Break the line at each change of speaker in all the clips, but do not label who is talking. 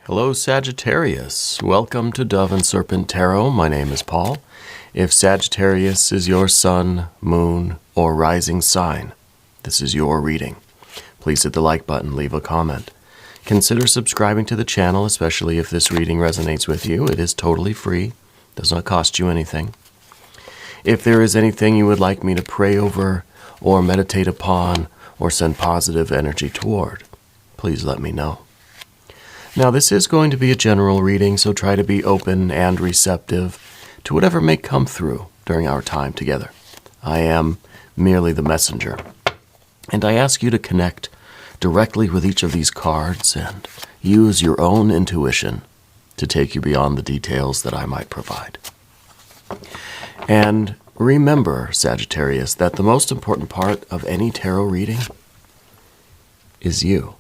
Hello, Sagittarius. Welcome to Dove and Serpent Tarot. My name is Paul. If Sagittarius is your sun, moon, or rising sign, this is your reading. Please hit the like button, leave a comment. Consider subscribing to the channel, especially if this reading resonates with you. It is totally free, does not cost you anything. If there is anything you would like me to pray over, or meditate upon, or send positive energy toward, please let me know. Now, this is going to be a general reading, so try to be open and receptive to whatever may come through during our time together. I am merely the messenger, and I ask you to connect directly with each of these cards and use your own intuition to take you beyond the details that I might provide. And remember, Sagittarius, that the most important part of any tarot reading is you.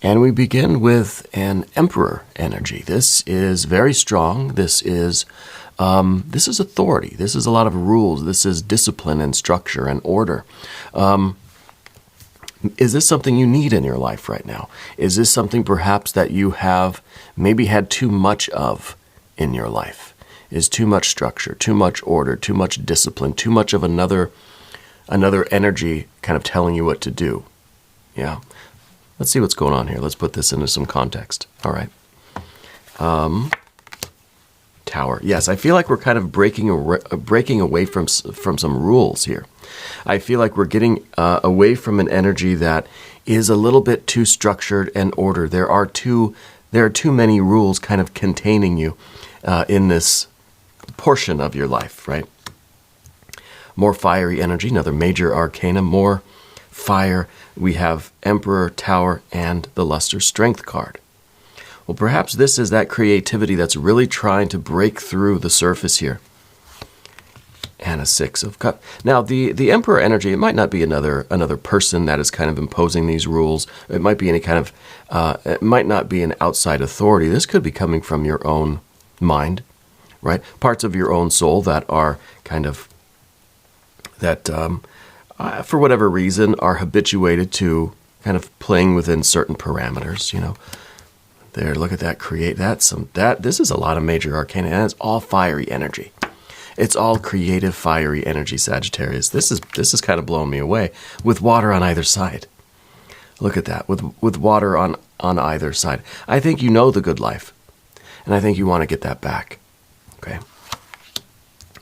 And we begin with an Emperor energy. This is very strong. This is authority. This is a lot of rules. This is discipline and structure and order. Is this something you need in your life right now? Is this something perhaps that you have maybe had too much of in your life? Is too much structure, too much order, too much discipline, too much of another energy kind of telling you what to do? Yeah. Let's see what's going on here. Let's put this into some context. All right. Tower. Yes, I feel like we're kind of breaking away from some rules here. I feel like we're getting away from an energy that is a little bit too structured and ordered. There are too many rules kind of containing you in this portion of your life, right? More fiery energy, another major arcana, more fire. We have Emperor, Tower, and the Luster Strength card. Well, perhaps this is that creativity that's really trying to break through the surface here. And a Six of Cups. Now, the Emperor energy, it might not be another person that is kind of imposing these rules. It might be any kind of, it might not be an outside authority. This could be coming from your own mind, right? Parts of your own soul that are kind of, for whatever reason, are habituated to kind of playing within certain parameters, you know. There, look at that, this is a lot of major arcana, and it's all fiery energy. It's all creative, fiery energy, Sagittarius. This is kind of blowing me away, with water on either side. Look at that, with water on either side. I think you know the good life, and I think you want to get that back, okay?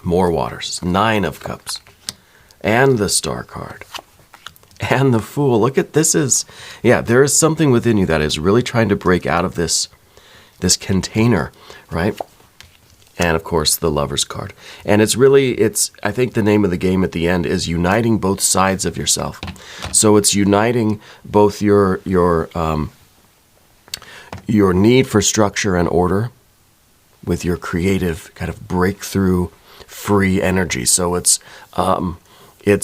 More waters, Nine of Cups. And the Star card. And the Fool. Look at this there is something within you that is really trying to break out of this container, right? And of course, the Lover's card. And I think the name of the game at the end is uniting both sides of yourself. So it's uniting both your need for structure and order with your creative kind of breakthrough, free energy. So it's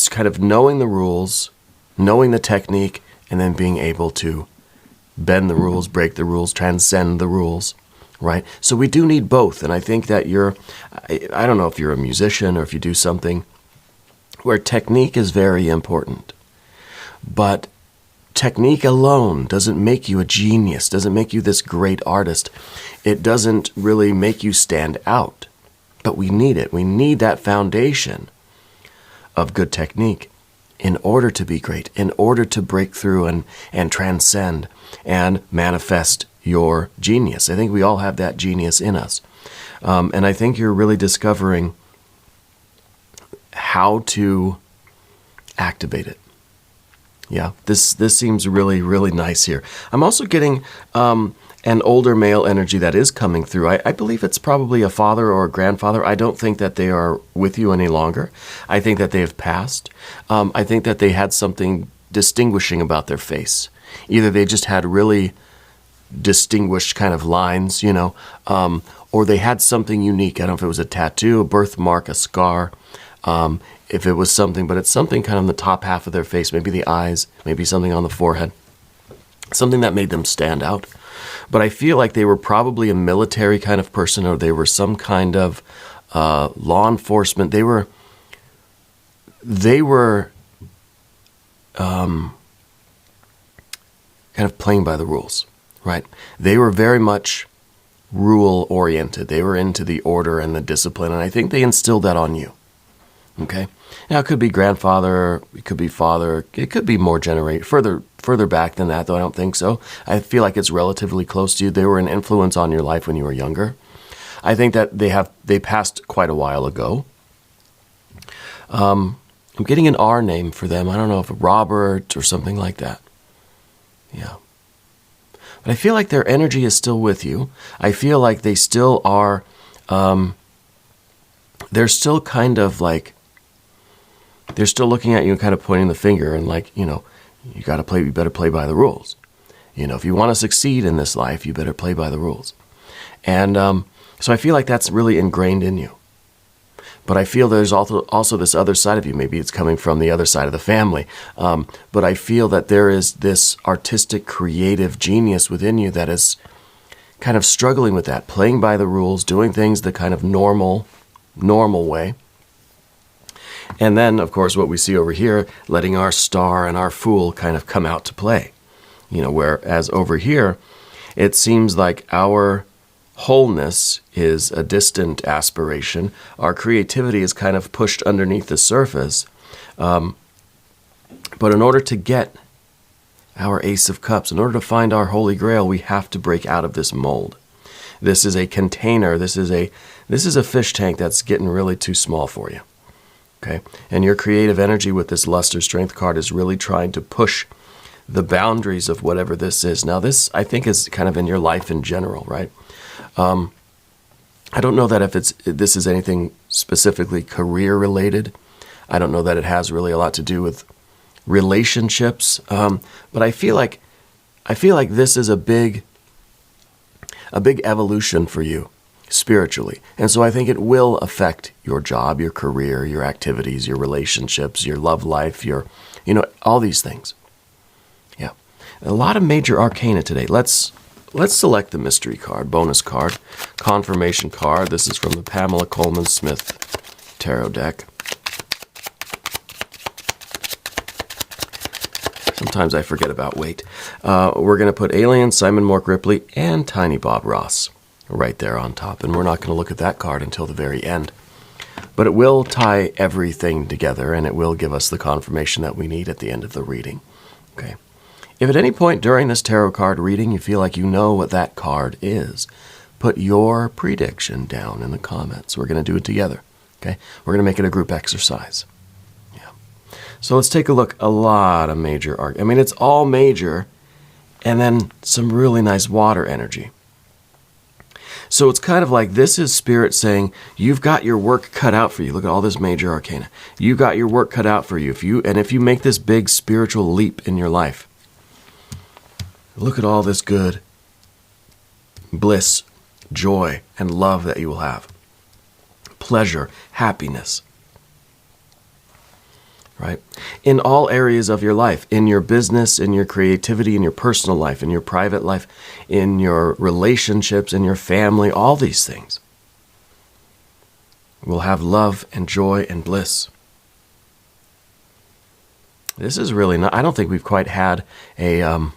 kind of knowing the rules, knowing the technique, and then being able to bend the rules, break the rules, transcend the rules, right? So we do need both. And I think that I don't know if you're a musician or if you do something where technique is very important. But technique alone doesn't make you a genius, doesn't make you this great artist. It doesn't really make you stand out. But we need it. We need that foundation of good technique in order to be great, in order to break through and transcend and manifest your genius. I think we all have that genius in us. And I think you're really discovering how to activate it. Yeah, this seems really, really nice here. I'm also getting an older male energy that is coming through. I believe it's probably a father or a grandfather. I don't think that they are with you any longer. I think that they have passed. I think that they had something distinguishing about their face. Either they just had really distinguished kind of lines, you know, or they had something unique. I don't know if it was a tattoo, a birthmark, a scar, if it was something, but it's something kind of on the top half of their face, maybe the eyes, maybe something on the forehead, something that made them stand out. But I feel like they were probably a military kind of person, or they were some kind of law enforcement. They were kind of playing by the rules, right? They were very much rule-oriented. They were into the order and the discipline, and I think they instilled that on you, okay? Now, it could be grandfather, it could be father, it could be more further back than that, though I don't think so. I feel like it's relatively close to you. They were an influence on your life when you were younger. I think that they passed quite a while ago. I'm getting an R name for them. I don't know if Robert or something like that. Yeah. But I feel like their energy is still with you. I feel like they still are, they're still kind of like, they're still looking at you and kind of pointing the finger and like, you better play by the rules. If you want to succeed in this life, you better play by the rules. And so I feel like that's really ingrained in you. But I feel there's also this other side of you. Maybe it's coming from the other side of the family. But I feel that there is this artistic, creative genius within you that is kind of struggling with that, playing by the rules, doing things the kind of normal way. And then, of course, what we see over here, letting our star and our fool kind of come out to play. Whereas over here, it seems like our wholeness is a distant aspiration. Our creativity is kind of pushed underneath the surface. But in order to get our Ace of Cups, in order to find our Holy Grail, we have to break out of this mold. This is a container. This is a fish tank that's getting really too small for you. Okay? And your creative energy with this Luster Strength card is really trying to push the boundaries of whatever this is. Now, this, I think, is kind of in your life in general, right? I don't know that if this is anything specifically career related. I don't know that it has really a lot to do with relationships. But I feel like this is a big evolution for you spiritually. And so I think it will affect your job, your career, your activities, your relationships, your love life, all these things. Yeah. A lot of major arcana today. Let's select the mystery card, bonus card, confirmation card. This is from the Pamela Coleman Smith Tarot deck. Sometimes I forget about weight. We're going to put Alien, Simon Mork Ripley, and Tiny Bob Ross right there on top. And we're not going to look at that card until the very end. But it will tie everything together, and it will give us the confirmation that we need at the end of the reading. Okay. If at any point during this tarot card reading you feel like you know what that card is, put your prediction down in the comments. We're going to do it together. Okay? We're going to make it a group exercise. Yeah. So let's take a look. A lot of major art. It's all major, and then some really nice water energy. So it's kind of like this is Spirit saying, you've got your work cut out for you. Look at all this major arcana. You've got your work cut out for you. If you make this big spiritual leap in your life, look at all this good bliss, joy, and love that you will have. Pleasure, happiness. Right? In all areas of your life, in your business, in your creativity, in your personal life, in your private life, in your relationships, in your family, all these things. We'll have love and joy and bliss. This is really not, I don't think we've quite had a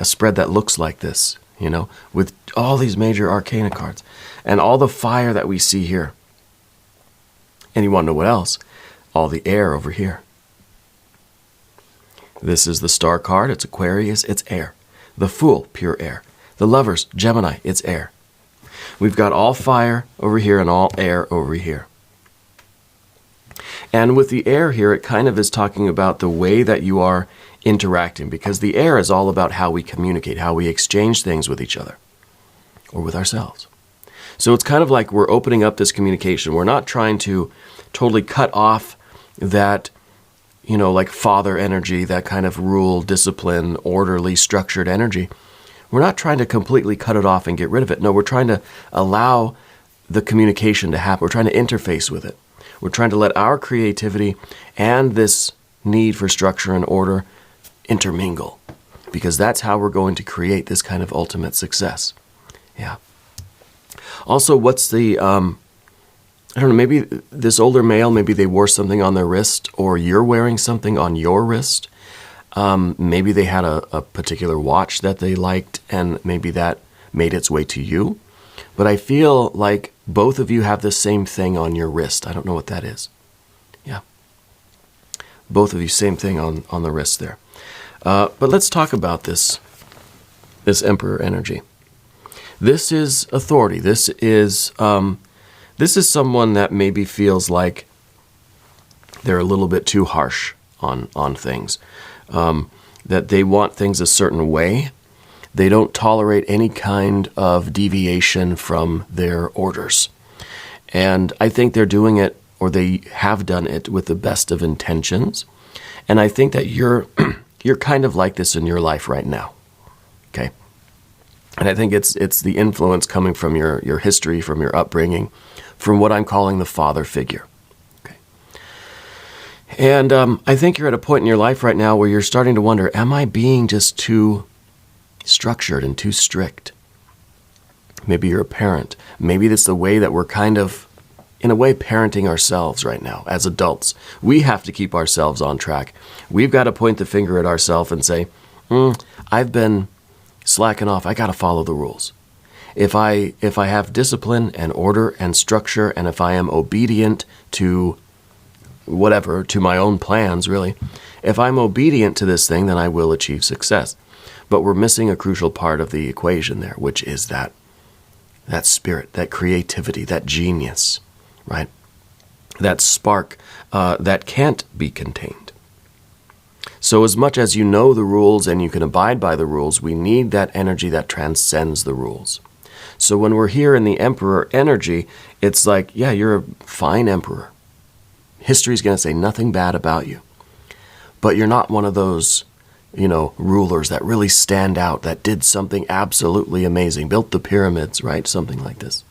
spread that looks like this, with all these major arcana cards and all the fire that we see here. And you want to know what else? All the air over here. This is the Star card. It's Aquarius. It's air. The Fool, pure air. The Lovers, Gemini. It's air. We've got all fire over here and all air over here. And with the air here, it kind of is talking about the way that you are interacting, because the air is all about how we communicate, how we exchange things with each other or with ourselves. So it's kind of like we're opening up this communication. We're not trying to totally cut off that, like father energy, that kind of rule, discipline, orderly, structured energy. We're not trying to completely cut it off and get rid of it. No, we're trying to allow the communication to happen. We're trying to interface with it. We're trying to let our creativity and this need for structure and order intermingle, because that's how we're going to create this kind of ultimate success. Yeah. Also, what's the, I don't know, maybe this older male, maybe they wore something on their wrist, or you're wearing something on your wrist. Maybe they had a particular watch that they liked, and maybe that made its way to you. But I feel like both of you have the same thing on your wrist. I don't know what that is. Yeah. Both of you, same thing on the wrist there. But let's talk about this Emperor energy. This is authority. This is someone that maybe feels like they're a little bit too harsh on things. That they want things a certain way. They don't tolerate any kind of deviation from their orders. And I think they're doing it, or they have done it, with the best of intentions. And I think that you're kind of like this in your life right now. Okay? And I think it's the influence coming from your history, from your upbringing, from what I'm calling the father figure. Okay? And I think you're at a point in your life right now where you're starting to wonder, am I being just too structured and too strict? Maybe you're a parent. Maybe it's the way that we're kind of, in a way, parenting ourselves right now as adults. We have to keep ourselves on track. We've got to point the finger at ourselves and say, I've been slacking off. I got to follow the rules. If I have discipline and order and structure, and if I am obedient to whatever, to my own plans, really, if I'm obedient to this thing, then I will achieve success. But we're missing a crucial part of the equation there, which is that spirit, that creativity, that genius, right? That spark that can't be contained. So as much as you know the rules and you can abide by the rules, we need that energy that transcends the rules. So when we're here in the Emperor energy, it's like, yeah, you're a fine Emperor. History's going to say nothing bad about you. But you're not one of those, rulers that really stand out, that did something absolutely amazing, built the pyramids, right? Something like this.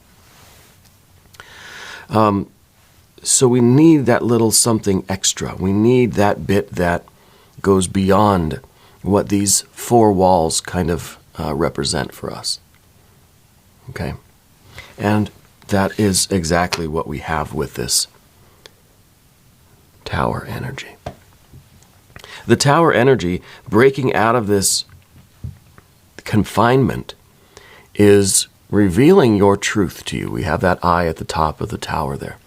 So we need that little something extra. We need that bit that goes beyond what these four walls kind of represent for us. Okay? And that is exactly what we have with this Tower energy. The Tower energy, breaking out of this confinement, is revealing your truth to you. We have that eye at the top of the tower there.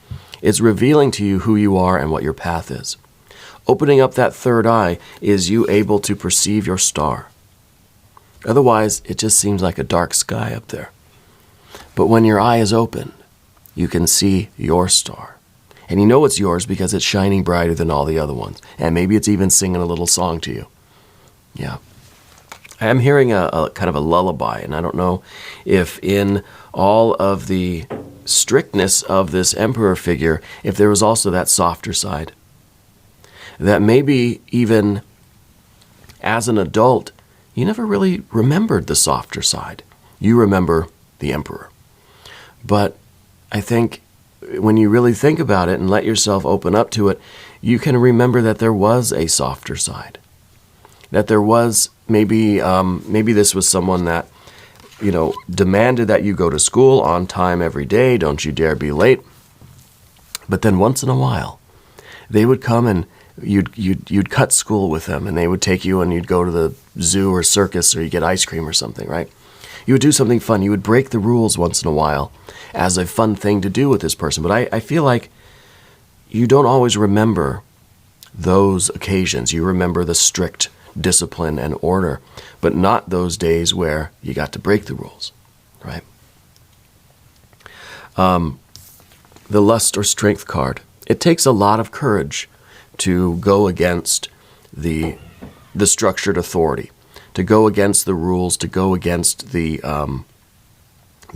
It's revealing to you who you are and what your path is. Opening up that third eye is you able to perceive your star. Otherwise, it just seems like a dark sky up there. But when your eye is open, you can see your star. And you know it's yours because it's shining brighter than all the other ones. And maybe it's even singing a little song to you. Yeah. I am hearing a kind of a lullaby, and I don't know if in all of the strictness of this Emperor figure, if there was also that softer side. That maybe even as an adult, you never really remembered the softer side. You remember the Emperor. But I think when you really think about it and let yourself open up to it, you can remember that there was a softer side. That there was maybe this was someone that, demanded that you go to school on time every day, don't you dare be late. But then once in a while, they would come and you'd cut school with them, and they would take you and you'd go to the zoo or circus, or you get ice cream or something, right? You would do something fun. You would break the rules once in a while as a fun thing to do with this person. But I feel like you don't always remember those occasions. You remember the strict discipline and order, but not those days where you got to break the rules, right? The lust or strength card. It takes a lot of courage to go against the structured authority, to go against the rules, to go against the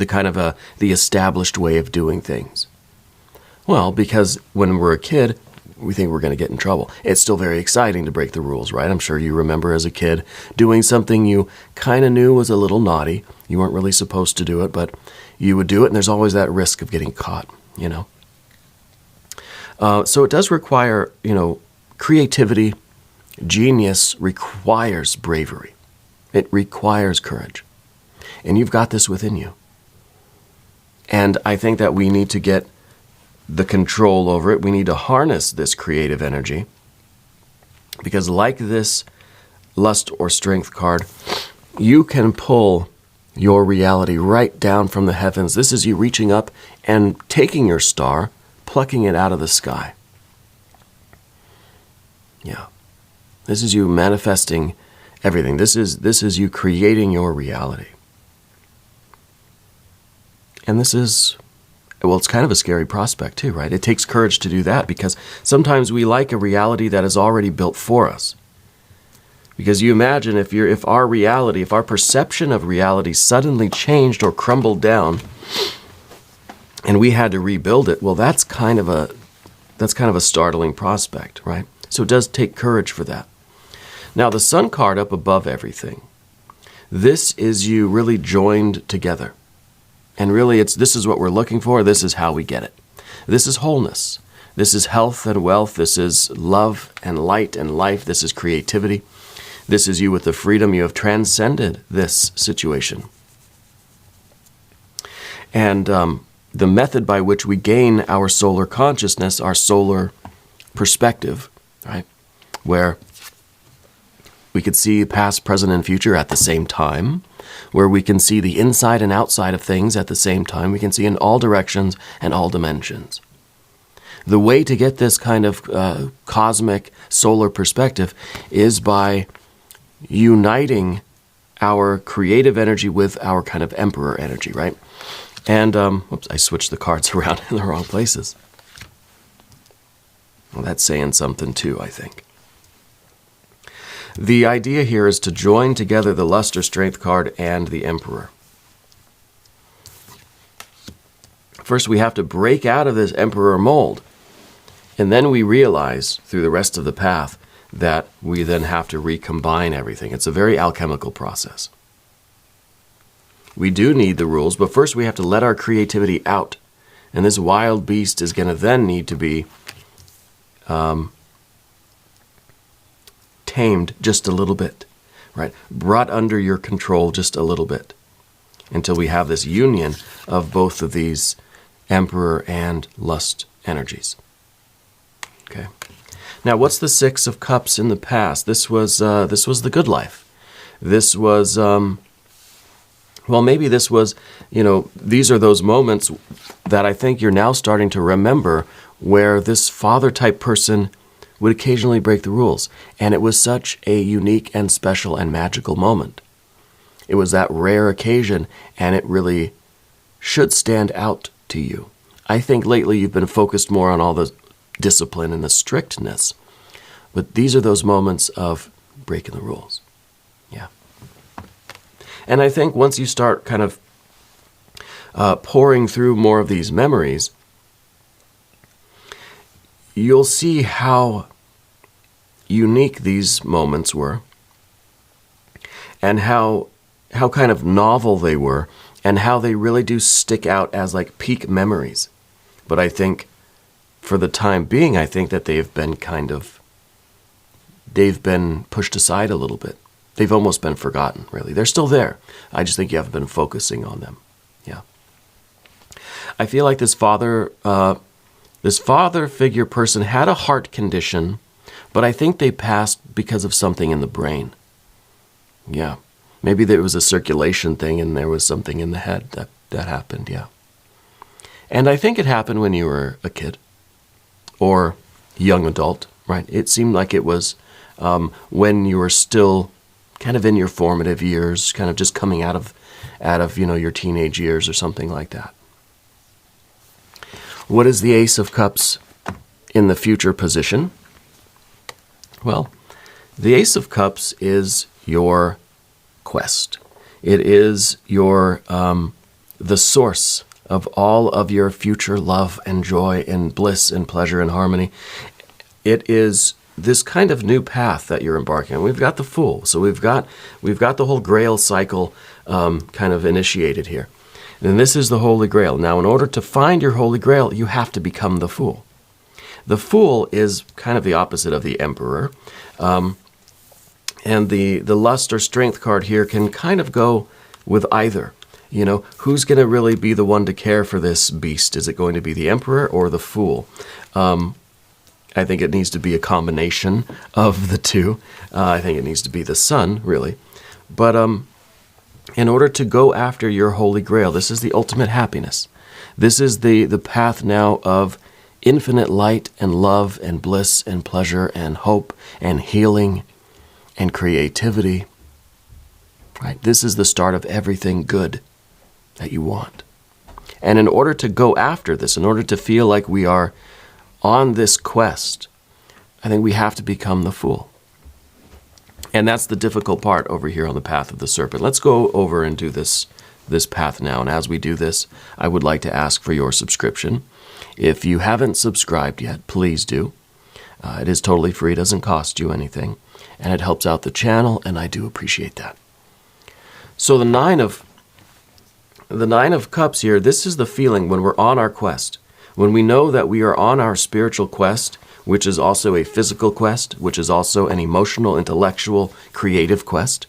kind of the established way of doing things. Well, because when we're a kid, we think we're going to get in trouble. It's still very exciting to break the rules, right? I'm sure you remember as a kid doing something you kind of knew was a little naughty. You weren't really supposed to do it, but you would do it, and there's always that risk of getting caught, So it does require, creativity. Genius requires bravery. It requires courage. And you've got this within you. And I think that we need to get the control over it. We need to harness this creative energy. Because like this lust or strength card, you can pull your reality right down from the heavens. This is you reaching up and taking your star, plucking it out of the sky. Yeah. This is you manifesting everything. This is you creating your reality. And this is, well, it's kind of a scary prospect too, right? It takes courage to do that because sometimes we like a reality that is already built for us. Because you imagine if our reality, if our perception of reality suddenly changed or crumbled down and we had to rebuild it, well, that's kind of a startling prospect, right? So it does take courage for that. Now, the Sun card up above everything, this is you really joined together. And really, this is what we're looking for. This is how we get it. This is wholeness. This is health and wealth. This is love and light and life. This is creativity. This is you with the freedom. You have transcended this situation. And the method by which we gain our solar consciousness, our solar perspective, right, where we could see past, present, and future at the same time, where we can see the inside and outside of things at the same time. We can see in all directions and all dimensions. The way to get this kind of cosmic solar perspective is by uniting our creative energy with our kind of emperor energy, right? And, whoops, I switched the cards around in the wrong places. Well, that's saying something too, I think. The idea here is to join together the lust or strength card and the emperor. First, we have to break out of this emperor mold. And then we realize through the rest of the path that we then have to recombine everything. It's a very alchemical process. We do need the rules, but first we have to let our creativity out. And this wild beast is going to then need to be tamed just a little bit, right? Brought under your control just a little bit until we have this union of both of these emperor and lust energies. Okay. Now, what's the Six of Cups in the past? This was the good life. This was, well, maybe this was, these are those moments that I think you're now starting to remember where this father-type person would occasionally break the rules. And it was such a unique and special and magical moment. It was that rare occasion, and it really should stand out to you. I think lately you've been focused more on all the discipline and the strictness. But these are those moments of breaking the rules. Yeah. And I think once you start kind of pouring through more of these memories, you'll see how unique these moments were and how kind of novel they were and how they really do stick out as like peak memories. But I think for the time being, I think that they've been pushed aside a little bit. They've almost been forgotten, really. They're still there. I just think you haven't been focusing on them. Yeah. I feel like this father figure person had a heart condition, but I think they passed because of something in the brain. Yeah. Maybe there was a circulation thing and there was something in the head that happened, yeah. And I think it happened when you were a kid or young adult, right? It seemed like it was when you were still kind of in your formative years, kind of just coming out of your teenage years or something like that. What is the Ace of Cups in the future position? Well, the Ace of Cups is your quest. It is your the source of all of your future love and joy and bliss and pleasure and harmony. It is this kind of new path that you're embarking on. We've got the Fool, so we've got the whole Grail cycle kind of initiated here. And this is the Holy Grail. Now, in order to find your Holy Grail, you have to become the Fool. The Fool is kind of the opposite of the Emperor. And the Lust or Strength card here can kind of go with either. Who's going to really be the one to care for this beast? Is it going to be the Emperor or the Fool? I think it needs to be a combination of the two. I think it needs to be the sun, really. But in order to go after your holy grail, this is the ultimate happiness. This is the path now of infinite light and love and bliss and pleasure and hope and healing and creativity. Right? This is the start of everything good that you want. And in order to go after this, in order to feel like we are on this quest, I think we have to become the fool. And that's the difficult part over here on the path of the serpent. Let's go over and do this path now. And as we do this, I would like to ask for your subscription. If you haven't subscribed yet, please do. It is totally free. It doesn't cost you anything. And it helps out the channel, and I do appreciate that. So the Nine of Cups here, this is the feeling when we're on our quest. When we know that we are on our spiritual quest, which is also a physical quest, which is also an emotional, intellectual, creative quest,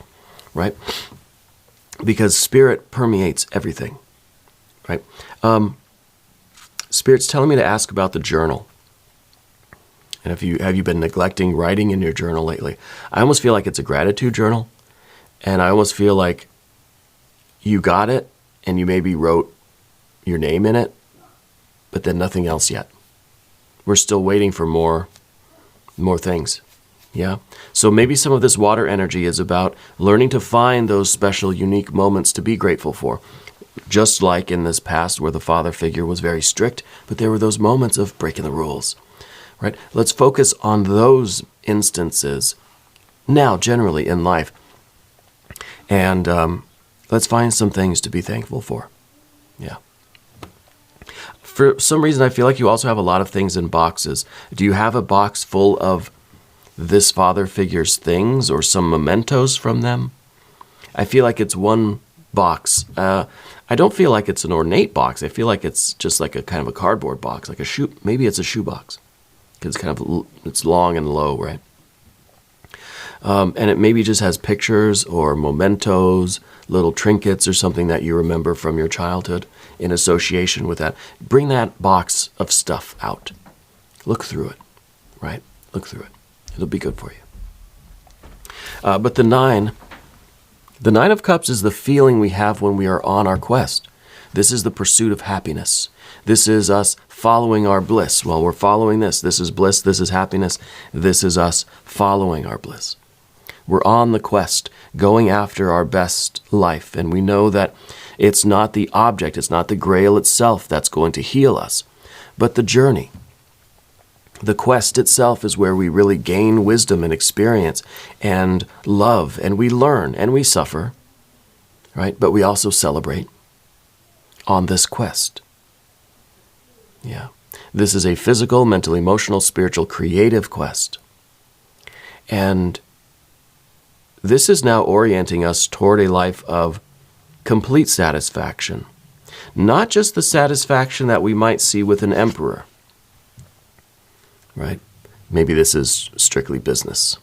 right? Because spirit permeates everything, right? Spirit's telling me to ask about the journal. And have you been neglecting writing in your journal lately? I almost feel like it's a gratitude journal, and I almost feel like you got it, and you maybe wrote your name in it, but then nothing else yet. We're still waiting for more things. Yeah? So maybe some of this water energy is about learning to find those special, unique moments to be grateful for. Just like in this past where the father figure was very strict, but there were those moments of breaking the rules. Right? Let's focus on those instances now, generally in life. And let's find some things to be thankful for. Yeah. For some reason, I feel like you also have a lot of things in boxes. Do you have a box full of this father figure's things or some mementos from them? I feel like it's one box. I don't feel like it's an ornate box. I feel like it's just like a kind of a cardboard box, like a shoe. Maybe it's a shoe box because it's long and low, right? And it maybe just has pictures or mementos, little trinkets or something that you remember from your childhood in association with that. Bring that box of stuff out. Look through it, right? Look through it. It'll be good for you. But the Nine of Cups is the feeling we have when we are on our quest. This is the pursuit of happiness. This is us following our bliss. Well, we're following this. This is bliss. This is happiness. This is us following our bliss. We're on the quest, going after our best life. And we know that it's not the object, it's not the grail itself that's going to heal us, but the journey. The quest itself is where we really gain wisdom and experience and love, and we learn and we suffer, right? But we also celebrate on this quest. Yeah. This is a physical, mental, emotional, spiritual, creative quest. And this is now orienting us toward a life of complete satisfaction. Not just the satisfaction that we might see with an emperor, right? Maybe this is strictly business,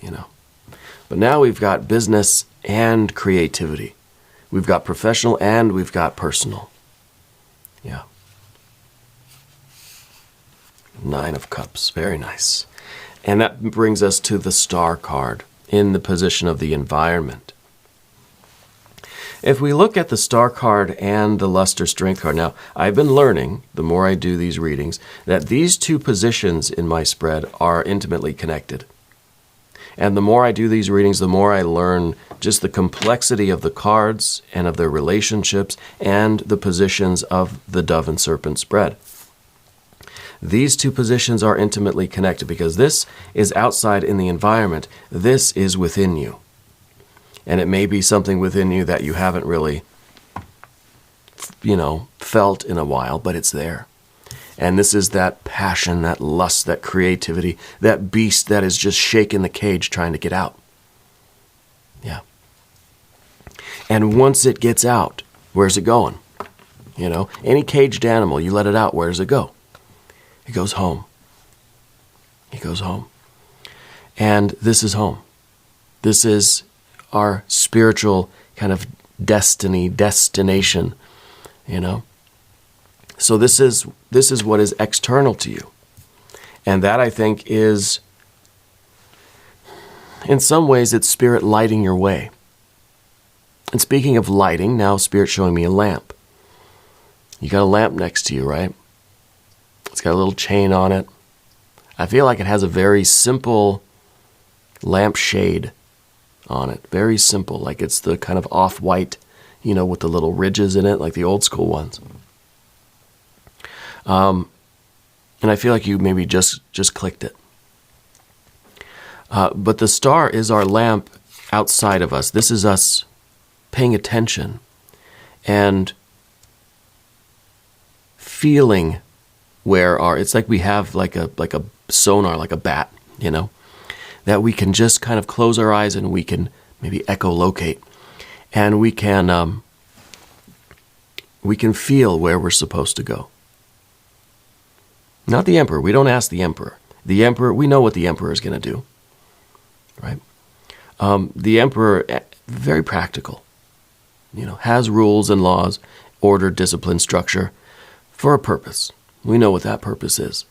But now we've got business and creativity. We've got professional and we've got personal. Yeah. Nine of Cups. Very nice. And that brings us to the Star card in the position of the environment. If we look at the Star card and the Luster Strength card, now I've been learning, the more I do these readings, that these two positions in my spread are intimately connected. And the more I do these readings, the more I learn just the complexity of the cards and of their relationships and the positions of the Dove and Serpent spread. These two positions are intimately connected because this is outside in the environment. This is within you. And it may be something within you that you haven't really, felt in a while, but it's there. And this is that passion, that lust, that creativity, that beast that is just shaking the cage trying to get out. Yeah. And once it gets out, where's it going? Any caged animal, you let it out, where does it go? It goes home. It goes home. And this is home. This is our spiritual kind of destination, So this is what is external to you. And that, I think, is, in some ways, it's Spirit lighting your way. And speaking of lighting, now Spirit's showing me a lamp. You got a lamp next to you, right? It's got a little chain on it. I feel like it has a very simple lamp shade on it. Very simple, like it's the kind of off-white, with the little ridges in it, like the old school ones. And I feel like you maybe just clicked it. But the star is our lamp outside of us. This is us paying attention and feeling where it's like we have like a sonar, like a bat, that we can just kind of close our eyes and we can maybe echolocate, and we can feel where we're supposed to go. Not the emperor. We don't ask the emperor. The emperor, we know what the emperor is going to do, right? The emperor, very practical, has rules and laws, order, discipline, structure for a purpose. We know what that purpose is.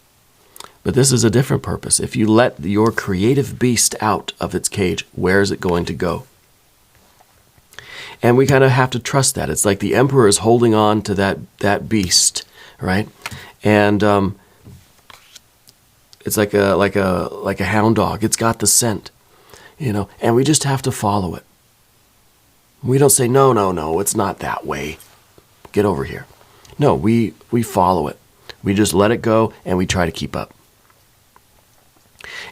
But this is a different purpose. If you let your creative beast out of its cage, where is it going to go? And we kind of have to trust that. It's like the emperor is holding on to that beast, right? And it's like a hound dog. It's got the scent, and we just have to follow it. We don't say, no, it's not that way. Get over here. No, we follow it. We just let it go, and we try to keep up.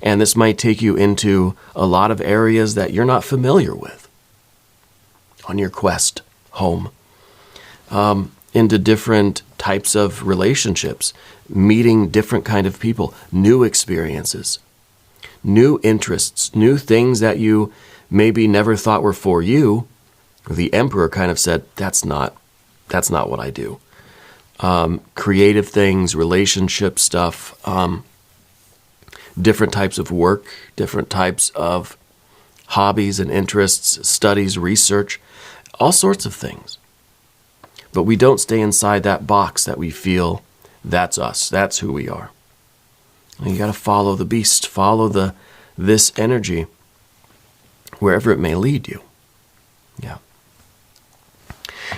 And this might take you into a lot of areas that you're not familiar with on your quest home, into different types of relationships, meeting different kind of people, new experiences, new interests, new things that you maybe never thought were for you. The emperor kind of said, that's not what I do. Creative things, relationship stuff, different types of work, different types of hobbies and interests, studies, research, all sorts of things. But we don't stay inside that box that we feel that's us, that's who we are. And you got to follow the beast, follow this energy wherever it may lead you. Yeah.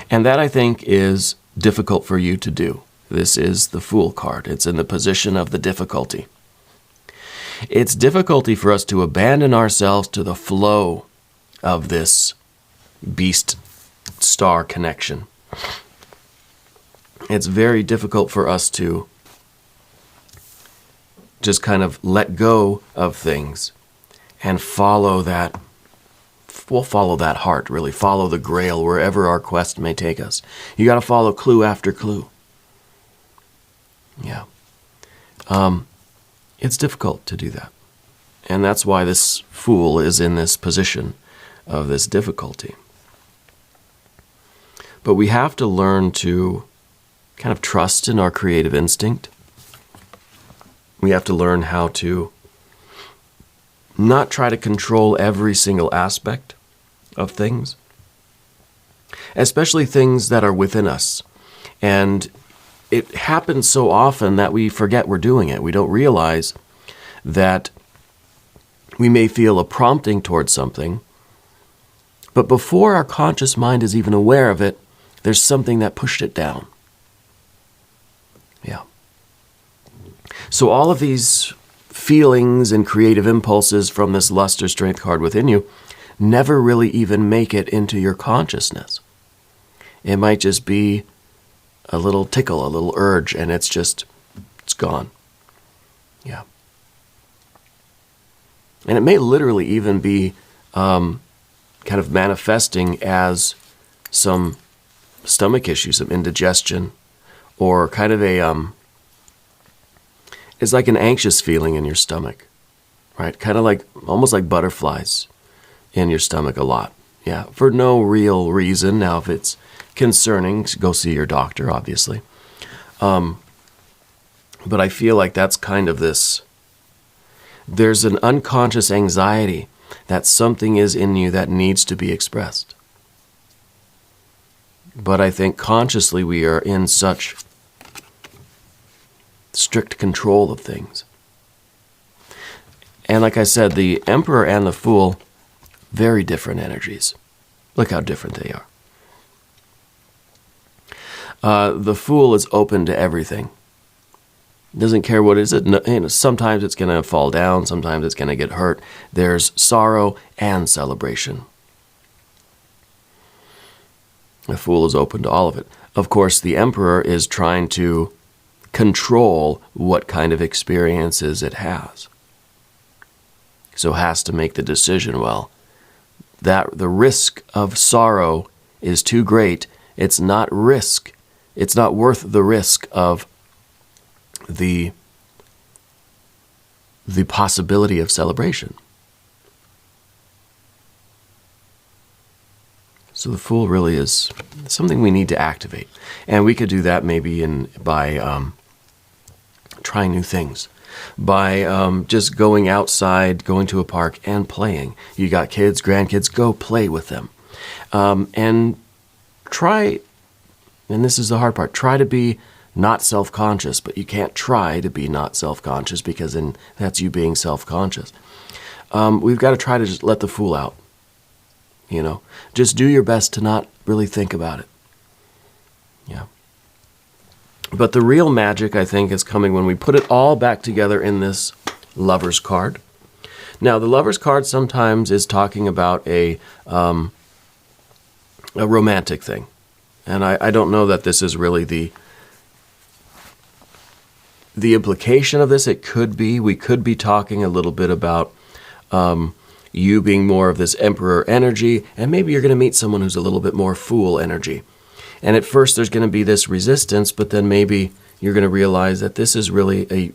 And that, I think, is difficult for you to do. This is the Fool card. It's in the position of the difficulty. It's difficulty for us to abandon ourselves to the flow of this beast-star connection. It's very difficult for us to just kind of let go of things and follow that. We'll follow that heart, really. Follow the grail wherever our quest may take us. You got to follow clue after clue. Yeah. It's difficult to do that. And that's why this Fool is in this position of this difficulty. But we have to learn to kind of trust in our creative instinct. We have to learn how to not try to control every single aspect of things, especially things that are within us. And it happens so often that we forget we're doing it. We don't realize that we may feel a prompting towards something, but before our conscious mind is even aware of it, there's something that pushed it down. Yeah. So all of these feelings and creative impulses from this lust or strength card within you never really even make it into your consciousness. It might just be a little tickle, a little urge, and it's gone. Yeah. And it may literally even be kind of manifesting as some stomach issue, some indigestion, or kind of it's like an anxious feeling in your stomach, right? Kind of like, almost like butterflies in your stomach a lot. Yeah, for no real reason. Now, if it's concerning, go see your doctor, obviously. But I feel like that's kind of this, there's an unconscious anxiety that something is in you that needs to be expressed. But I think consciously we are in such strict control of things And like I said, the Emperor and the Fool, very different energies. Look how different they are. The Fool is open to everything. Doesn't care what it is. Sometimes it's going to fall down. Sometimes it's going to get hurt. There's sorrow and celebration. The Fool is open to all of it. Of course, the Emperor is trying to control what kind of experiences it has. So has to make the decision, well, that the risk of sorrow is too great. It's not risk. It's not worth the risk of the possibility of celebration. So the Fool really is something we need to activate. And we could do that maybe by trying new things. By just going outside, going to a park and playing. You got kids, grandkids, go play with them. And try, and this is the hard part, try to be not self-conscious, but you can't try to be not self-conscious because then that's you being self-conscious. We've got to try to just let the Fool out. You know, just do your best to not really think about it. Yeah. But the real magic, I think, is coming when we put it all back together in this Lover's card. Now, the Lover's card sometimes is talking about a romantic thing. And I don't know that this is really the implication of this. It could be. We could be talking a little bit about you being more of this Emperor energy, and maybe you're going to meet someone who's a little bit more Fool energy. And at first there's going to be this resistance, but then maybe you're going to realize that this is really a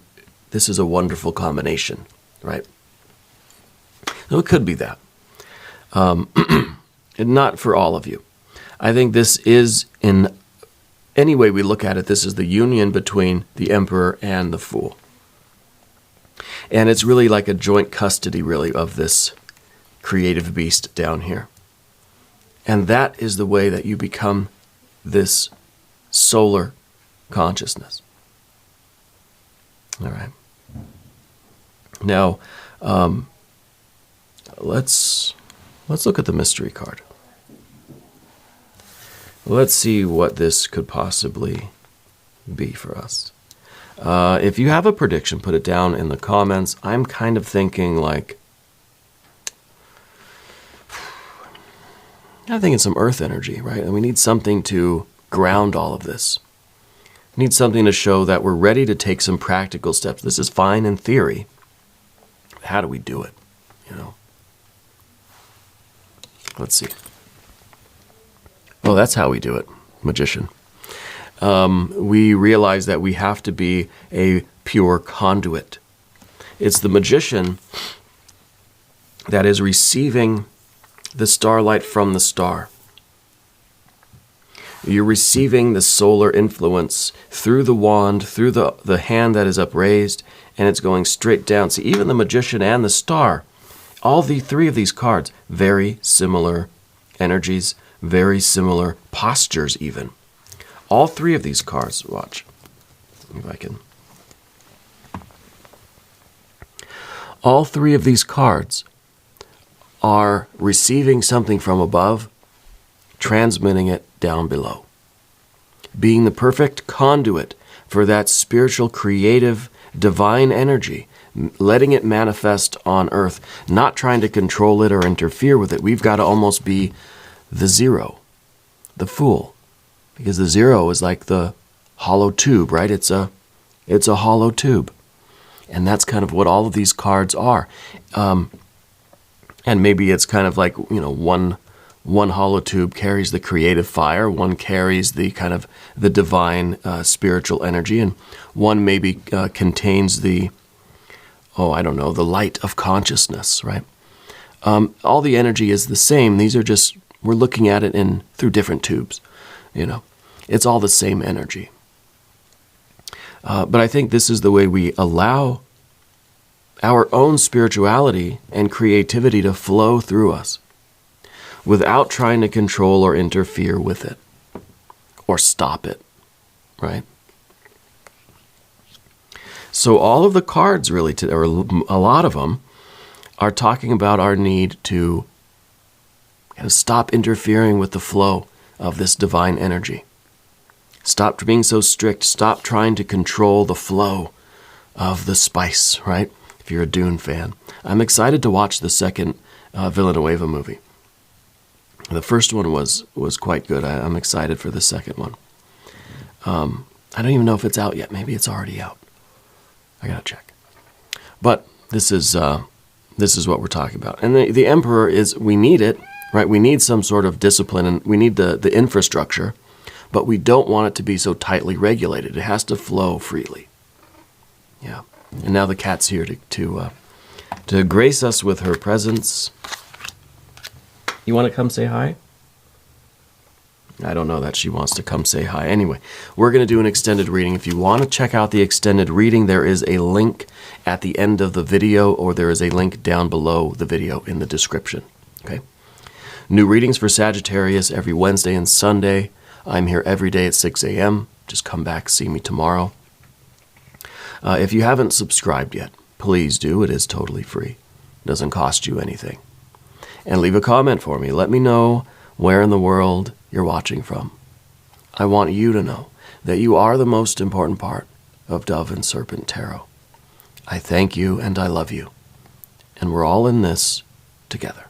wonderful combination, right? So it could be that. And not for all of you. I think this is, in any way we look at it, this is the union between the Emperor and the Fool. And it's really like a joint custody, really, of this creative beast down here. And that is the way that you become this solar consciousness. All right. Now, let's look at the mystery card. Let's see what this could possibly be for us. If you have a prediction, put it down in the comments. I'm kind of thinking like, I think it's some earth energy, right? And we need something to ground all of this. We need something to show that we're ready to take some practical steps. This is fine in theory. How do we do it? You know? Let's see. Oh, that's how we do it, Magician. We realize that we have to be a pure conduit. It's the Magician that is receiving the starlight from the star. You're receiving the solar influence through the wand, through the hand that is upraised, and it's going straight down. See, even the Magician and the star, all the three of these cards, very similar energies, very similar postures even. All three of these cards, watch, if I can. All three of these cards are receiving something from above, transmitting it down below. Being the perfect conduit for that spiritual, creative, divine energy, letting it manifest on earth, not trying to control it or interfere with it. We've got to almost be the zero, the Fool. Because the zero is like the hollow tube, right? It's a hollow tube. And that's kind of what all of these cards are. And maybe it's kind of like, you know, one hollow tube carries the creative fire, one carries the kind of the divine spiritual energy, and one maybe contains the, the light of consciousness, right? All the energy is the same. These are just, we're looking at it through different tubes, you know. It's all the same energy. But I think this is the way we allow our own spirituality and creativity to flow through us without trying to control or interfere with it or stop it, right? So all of the cards really, or a lot of them, are talking about our need to kind of stop interfering with the flow of this divine energy. Stop being so strict. Stop trying to control the flow of the spice, right? If you're a Dune fan. I'm excited to watch the second Villanueva movie. The first one was quite good. I'm excited for the second one. I don't even know if it's out yet. Maybe it's already out. I gotta check. But this is what we're talking about. And the Emperor we need it, right? We need some sort of discipline, and we need the infrastructure, but we don't want it to be so tightly regulated. It has to flow freely. Yeah. And now the cat's here to grace us with her presence. You want to come say hi? I don't know that she wants to come say hi. Anyway, we're going to do an extended reading. If you want to check out the extended reading, there is a link at the end of the video, or there is a link down below the video in the description. Okay? New readings for Sagittarius every Wednesday and Sunday. I'm here every day at 6 a.m. Just come back, see me tomorrow. If you haven't subscribed yet, please do. It is totally free. It doesn't cost you anything. And leave a comment for me. Let me know where in the world you're watching from. I want you to know that you are the most important part of Dove and Serpent Tarot. I thank you and I love you. And we're all in this together.